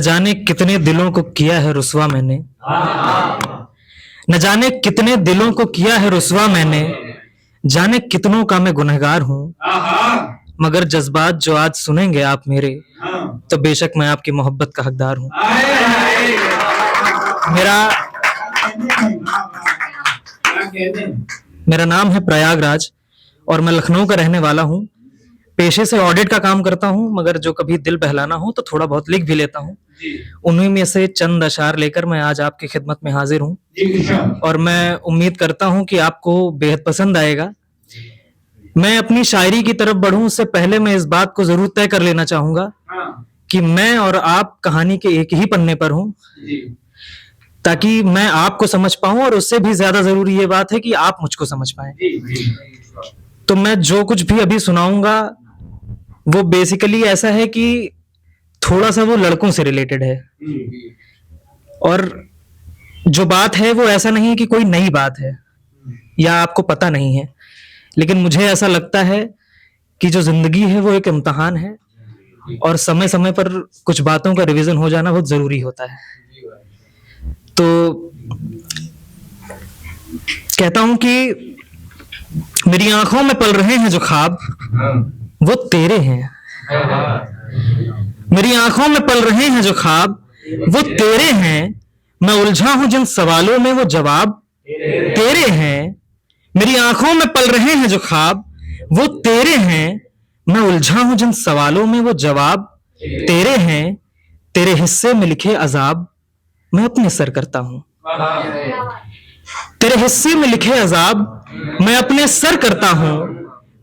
जाने कितने दिलों को किया है रुसवा मैंने, न जाने कितने दिलों को किया है रुसवा मैंने, जाने कितनों का मैं गुनहगार हूँ। मगर जज्बात जो आज सुनेंगे आप मेरे, तो बेशक मैं आपकी मोहब्बत का हकदार हूँ। मेरा नाम है प्रयागराज और मैं लखनऊ का रहने वाला हूँ। पेशे से ऑडिट का काम करता हूँ, मगर जो कभी दिल बहलाना हो तो थोड़ा बहुत लिख भी लेता हूँ। उन्हीं में से चंद अशार लेकर मैं आज आपकी खिदमत में हाजिर हूँ और मैं उम्मीद करता हूँ कि आपको बेहद पसंद आएगा। मैं अपनी शायरी की तरफ बढ़ूं उससे पहले मैं इस बात को जरूर तय कर लेना चाहूंगा कि मैं और आप कहानी के एक ही पन्ने पर हूं, ताकि मैं आपको समझ पाऊं और उससे भी ज्यादा जरूरी ये बात है कि आप मुझको समझ पाएं। तो मैं जो कुछ भी अभी सुनाऊंगा वो बेसिकली ऐसा है कि थोड़ा सा वो लड़कों से रिलेटेड है, और जो बात है वो ऐसा नहीं कि कोई नई बात है या आपको पता नहीं है, लेकिन मुझे ऐसा लगता है कि जो जिंदगी है वो एक इम्तिहान है और समय समय पर कुछ बातों का रिवीजन हो जाना बहुत जरूरी होता है। तो कहता हूं कि मेरी आंखों में पल रहे हैं जो ख्वाब वो तेरे हैं। मेरी आंखों में पल रहे हैं जो ख्वाब वो तेरे हैं। मैं उलझा हूं जिन सवालों में वो जवाब तेरे हैं। मेरी आंखों में पल रहे हैं जो ख्वाब वो तेरे हैं। मैं उलझा हूं जिन सवालों में वो जवाब तेरे हैं। तेरे हिस्से में लिखे अजाब मैं अपने सर करता हूं। तेरे हिस्से में लिखे अजाब मैं अपने सर करता हूं।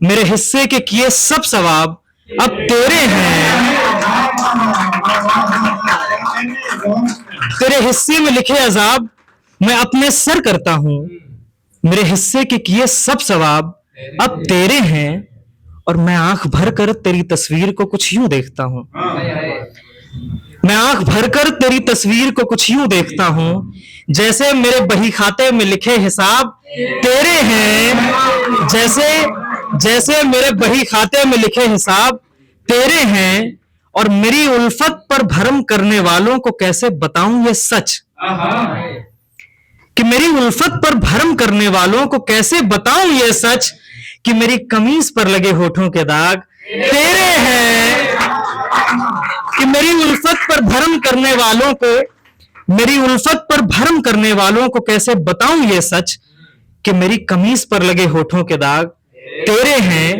मेरे हिस्से के किए सब सवाब अब तेरे हैं। तेरे हिस्से में लिखे अजाब मैं अपने सर करता हूं। मेरे हिस्से के किए सब सवाब अब तेरे हैं। और मैं आंख भर कर तेरी तस्वीर को कुछ यूं देखता हूं। मैं आंख भरकर तेरी तस्वीर को कुछ यूं देखता हूं, जैसे मेरे बही खाते में लिखे हिसाब तेरे हैं। जैसे मेरे बही खाते में लिखे हिसाब तेरे हैं। और मेरी उल्फत पर भरम करने वालों को कैसे बताऊं ये सच, कि मेरी उल्फत पर भरम करने वालों को कैसे बताऊं ये सच, कि मेरी कमीज पर लगे होठों के दाग तेरे हैं। कि मेरी उल्फत पर भरम करने वालों को, मेरी उल्फत पर भरम करने वालों को कैसे बताऊं ये सच, कि मेरी कमीज पर लगे होठों के दाग तेरे हैं।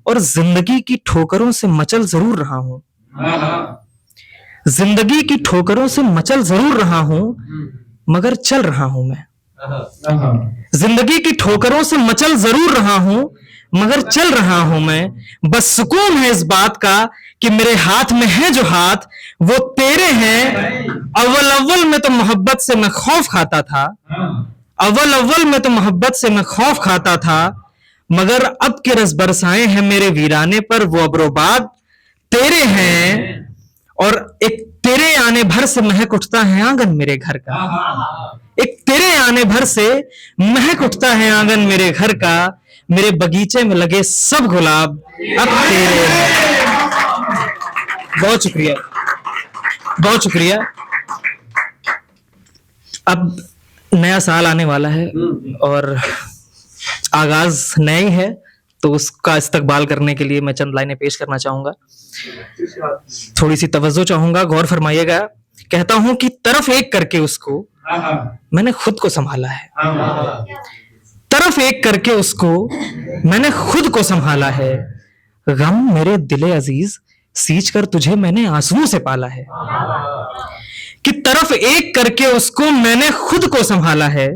और जिंदगी की ठोकरों से मचल जरूर रहा हूं। जिंदगी की ठोकरों से मचल जरूर रहा हूं, मगर चल रहा हूं मैं। जिंदगी की ठोकरों से मचल जरूर रहा हूं, मगर चल रहा हूं मैं। बस सुकून है इस बात का कि मेरे हाथ में है जो हाथ वो तेरे हैं। अव्वल अव्वल में तो मोहब्बत से मैं खौफ खाता था। अव्वल अव्वल में तो मोहब्बत से मैं खौफ खाता था, मगर अब के रस बरसाए हैं मेरे वीराने पर वो अब्रोबाद तेरे हैं। और एक तेरे आने भर से महक उठता है आंगन मेरे घर का। एक तेरे आने भर से महक उठता है आंगन मेरे घर का। मेरे बगीचे में लगे सब गुलाब अब तेरे हैं। बहुत शुक्रिया, बहुत शुक्रिया। अब नया साल आने वाला है और आगाज नया ही है, तो उसका इस्तकबाल करने के लिए मैं चंद लाइनें पेश करना चाहूंगा। थोड़ी सी तवज्जो चाहूंगा, गौर फरमाइएगा। कहता हूं कि तरफ एक करके उसको मैंने खुद को संभाला है। तरफ एक करके उसको मैंने खुद को संभाला है। गम मेरे दिले अजीज सींच कर तुझे मैंने आंसुओं से पाला है। कि तरफ एक करके उसको मैंने खुद को संभाला है।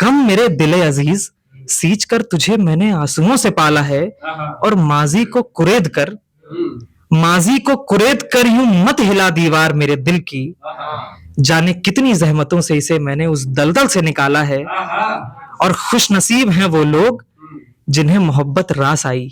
गम मेरे दिले अजीज सींच कर तुझे मैंने आंसुओं से पाला है। और माजी को कुरेद कर यूं मत हिला दीवार मेरे दिल की। जाने कितनी जहमतों से इसे मैंने उस दलदल से निकाला है। और खुश नसीब हैं वो लोग जिन्हें मोहब्बत रास आई।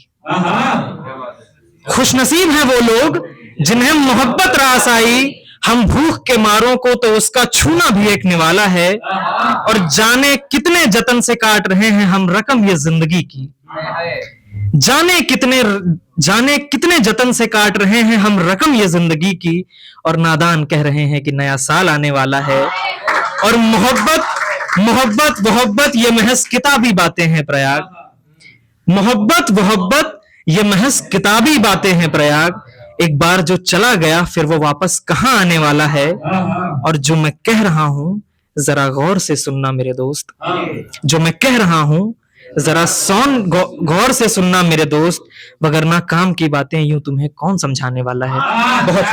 खुश नसीब हैं वो लोग जिन्हें मोहब्बत रास आई। हम भूख के मारों को तो उसका छूना भी एक निवाला है। और जाने कितने जतन से काट रहे हैं हम रकम ये जिंदगी की। जाने कितने जतन से काट रहे हैं हम रकम ये जिंदगी की, और नादान कह रहे हैं कि नया साल आने वाला है। और मोहब्बत मोहब्बत मोहब्बत ये महज किताबी बातें हैं प्रयाग, मोहब्बत मोहब्बत ये महज किताबी बातें हैं प्रयाग। एक बार जो चला गया फिर वो वापस कहाँ आने वाला है। और जो मैं कह रहा हूं जरा गौर से सुनना मेरे दोस्त, जो मैं कह रहा हूं जरा गौर से सुनना मेरे दोस्त, वगरना काम की बातें यूं तुम्हें कौन समझाने वाला है। बहुत